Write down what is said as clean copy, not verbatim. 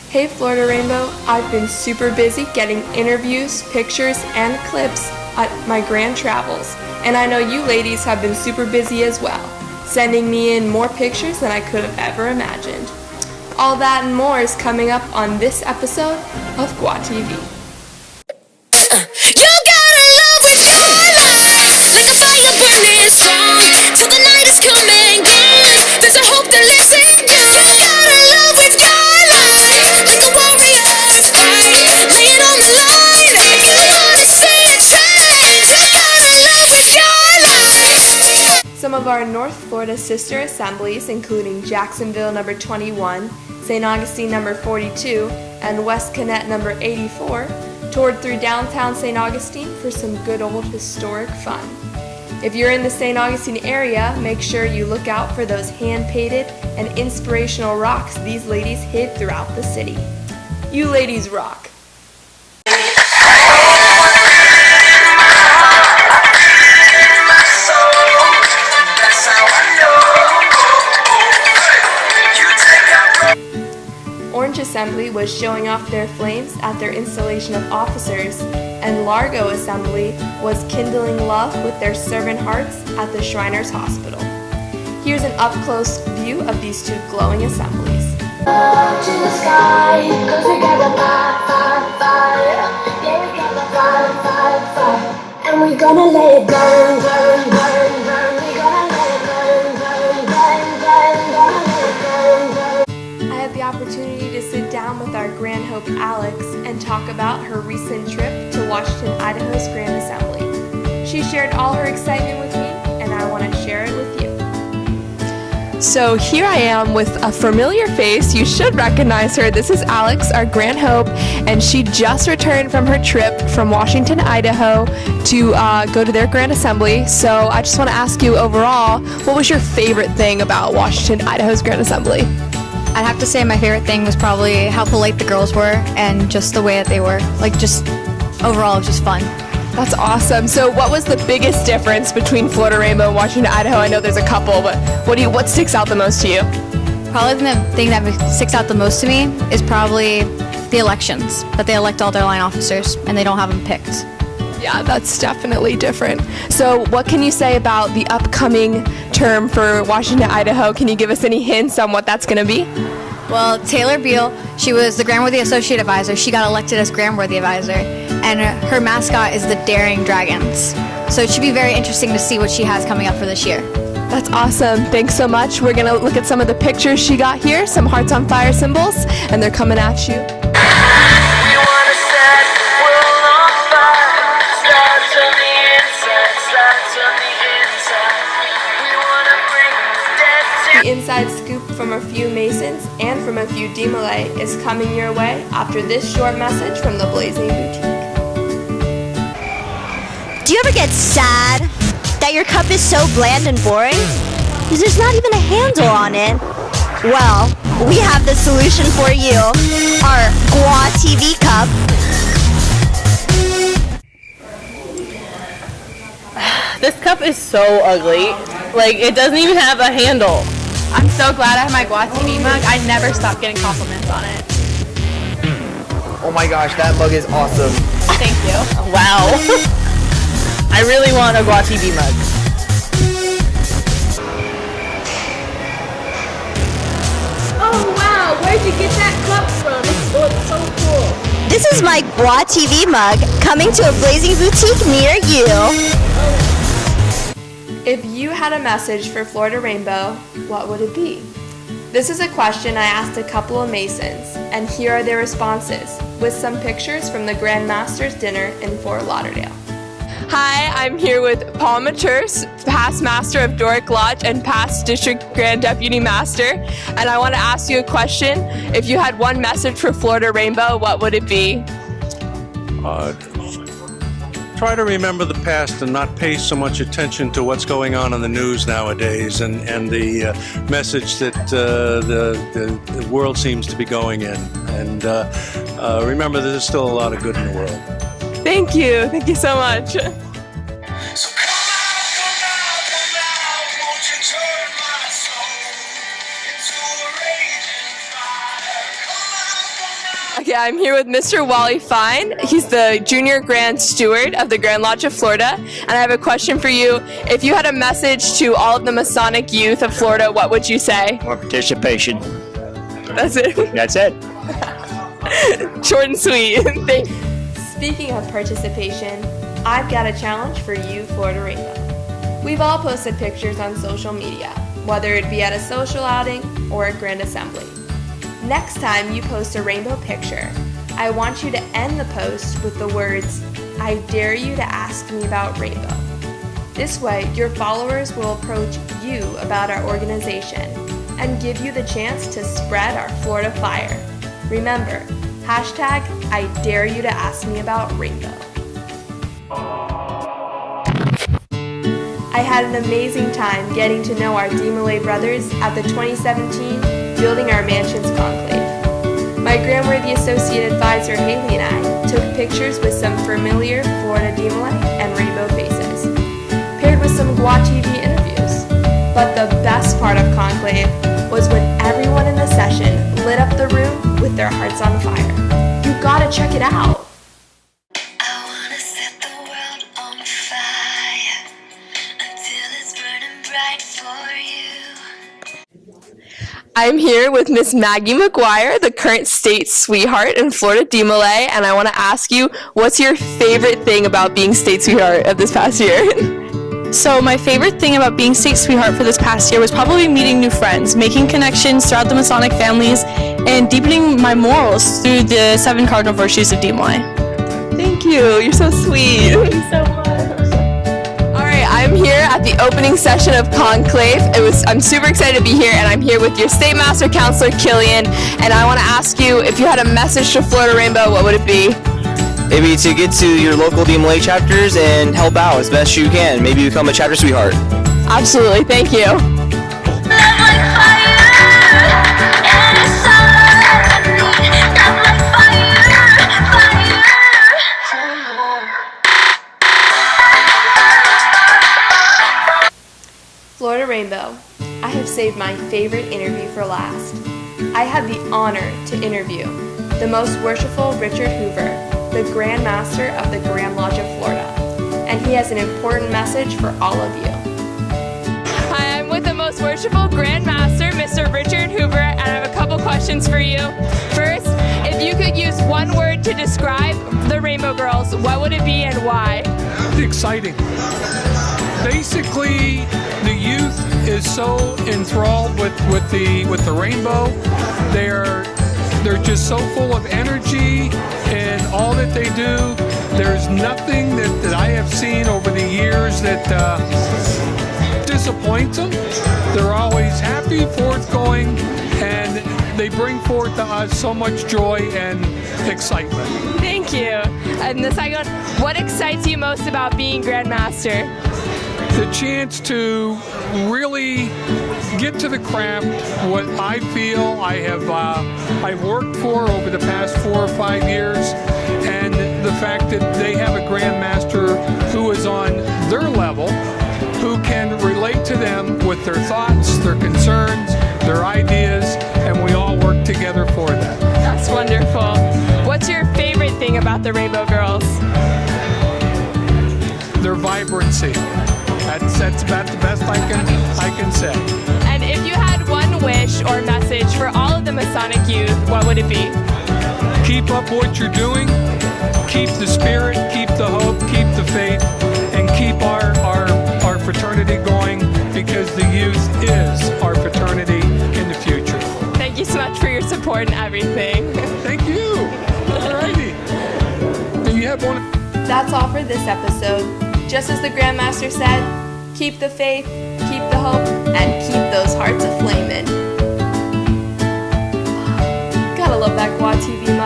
Hey Florida Rainbow, I've been super busy getting interviews, pictures, and clips at my grand travels, and I know you ladies have been super busy as well, sending me in more pictures than I could have ever imagined. All that and more is coming up on this episode of GWA TV. You gotta love with your life, like a fire burning strong, till the night is come and gone. There's a hope that lives in you. You gotta love with your life, like a warrior's fight, lay it on the line. You wanna see a change. You gotta love with your life. Some of our North Florida sister assemblies, including Jacksonville number 21, St. Augustine number 42, and West Connect number 84, toured through downtown St. Augustine for some good old historic fun. If you're in the St. Augustine area, make sure you look out for those hand-painted and inspirational rocks these ladies hid throughout the city. You ladies rock! Orange Assembly was showing off their flames at their installation of officers, and Largo Assembly was kindling love with their servant hearts at the Shriners Hospital. Here's an up-close view of these two glowing assemblies. Up to the sky, 'cause we got the fire. Yeah, we got the fire. And we gonna let it burn. We gonna let it burn. Gonna let it burn. I had the opportunity to sit down with our Grand Hope Alex and talk about her recent trip to Washington, Idaho's Grand Assembly. She shared all her excitement with me, and I want to share it with you. So here I am with a familiar face. You should recognize her. This is Alex, our Grand Hope, and she just returned from her trip from Washington, Idaho to go to their Grand Assembly. So I just want to ask you overall, what was your favorite thing about Washington, Idaho's Grand Assembly? I'd have to say my favorite thing was probably how polite the girls were and just the way that they were. Like, just overall, it was just fun. That's awesome. So what was the biggest difference between Florida Rainbow and Washington, Idaho? I know there's a couple, but what sticks out the most to you? Probably the thing that sticks out the most to me is probably the elections, that they elect all their line officers and they don't have them picked. Yeah, that's definitely different. So what can you say about the upcoming term for Washington, Idaho? Can you give us any hints on what that's going to be? Well, Taylor Beal, she was the Grandworthy Associate Advisor. She got elected as Grandworthy Advisor, and her mascot is the Daring Dragons. So it should be very interesting to see what she has coming up for this year. That's awesome. Thanks so much. We're going to look at some of the pictures she got here, some Hearts on Fire symbols, and they're coming at you. The inside scoop from a few Masons and from a few Demolay is coming your way after this short message from the Blazing Boutique. Do you ever get sad that your cup is so bland and boring? Because there's not even a handle on it. Well, we have the solution for you. Our GWA TV cup. This cup is so ugly. Like, it doesn't even have a handle. I'm so glad I have my GWA TV mug. I never stop getting compliments on it. Oh my gosh, that mug is awesome. Thank you. Wow. I really want a GWA TV mug. Oh wow, where'd you get that cup from? It looks so cool. This is my GWA TV mug coming to a Blazing Boutique near you. If you had a message for Florida Rainbow, what would it be? This is a question I asked a couple of Masons, and here are their responses, with some pictures from the Grand Master's dinner in Fort Lauderdale. Hi, I'm here with Paul Maturs, past Master of Doric Lodge and past District Grand Deputy Master, and I want to ask you a question. If you had one message for Florida Rainbow, what would it be? Try to remember the past and not pay so much attention to what's going on in the news nowadays and the message that the world seems to be going in. And remember, there's still a lot of good in the world. Thank you. Thank you so much. Okay, I'm here with Mr. Wally Fine. He's the Junior Grand Steward of the Grand Lodge of Florida. And I have a question for you. If you had a message to all of the Masonic youth of Florida, what would you say? More participation. That's it. That's it. Short and sweet. Speaking of participation, I've got a challenge for you, Florida Rainbow. We've all posted pictures on social media, whether it be at a social outing or a grand assembly. Next time you post a rainbow picture, I want you to end the post with the words, "I dare you to ask me about rainbow." This way, your followers will approach you about our organization and give you the chance to spread our Florida fire. Remember, hashtag I dare you to ask me about rainbow. I had an amazing time getting to know our DeMolay brothers at the 2017 Building Our Mansions Conclave. My Grandworthy Associate Advisor Haley and I took pictures with some familiar Florida DeMolay and rainbow faces, paired with some GWA TV interviews. But the best part of Conclave was when everyone in the session lit up the room with their hearts on fire. You gotta check it out. I'm here with Miss Maggie McGuire, the current state sweetheart in Florida DeMolay, and I want to ask you, what's your favorite thing about being state sweetheart of this past year? So my favorite thing about being state sweetheart for this past year was probably meeting new friends, making connections throughout the Masonic families, and deepening my morals through the 7 cardinal virtues of DeMolay. Thank you. You're so sweet. Thank you so much. All right, I'm here at the opening session of Conclave. I'm super excited to be here, and I'm here with your State Master Counselor, Killian, and I want to ask you, if you had a message to Florida Rainbow, what would it be? Maybe to get to your local DeMolay chapters and help out as best you can. Maybe become a chapter sweetheart. Absolutely. Thank you. Florida Rainbow, I have saved my favorite interview for last. I had the honor to interview the Most Worshipful Richard Hoover, the Grand Master of the Grand Lodge of Florida, and he has an important message for all of you. Hi, I'm with the Most Worshipful Grand Master, Mr. Richard Hoover, and I have a couple questions for you. First, if you could use one word to describe the Rainbow Girls, what would it be and why? Exciting. Basically, the youth is so enthralled with the rainbow. They're just so full of energy and all that they do. There's nothing that I have seen over the years that disappoints them. They're always happy, forthgoing, and they bring forth to us so much joy and excitement. Thank you. And the second one, what excites you most about being Grand Master? The chance to really get to the craft, what I feel I've worked for over the past 4 or 5 years, and the fact that they have a Grand Master who is on their level, who can relate to them with their thoughts, their concerns, their ideas, and we all work together for that. That's wonderful. What's your favorite thing about the Rainbow Girls? Their vibrancy. That's about the best I can say. And if you had one wish or message for all of the Masonic youth, what would it be? Keep up what you're doing. Keep the spirit, keep the hope, keep the faith, and keep our fraternity going, because the youth is our fraternity in the future. Thank you so much for your support and everything. Thank you. Alrighty. Do you have one? That's all for this episode. Just as the Grandmaster said, keep the faith, keep the hope, and keep those hearts a-flamin'. Gotta love that GWA TV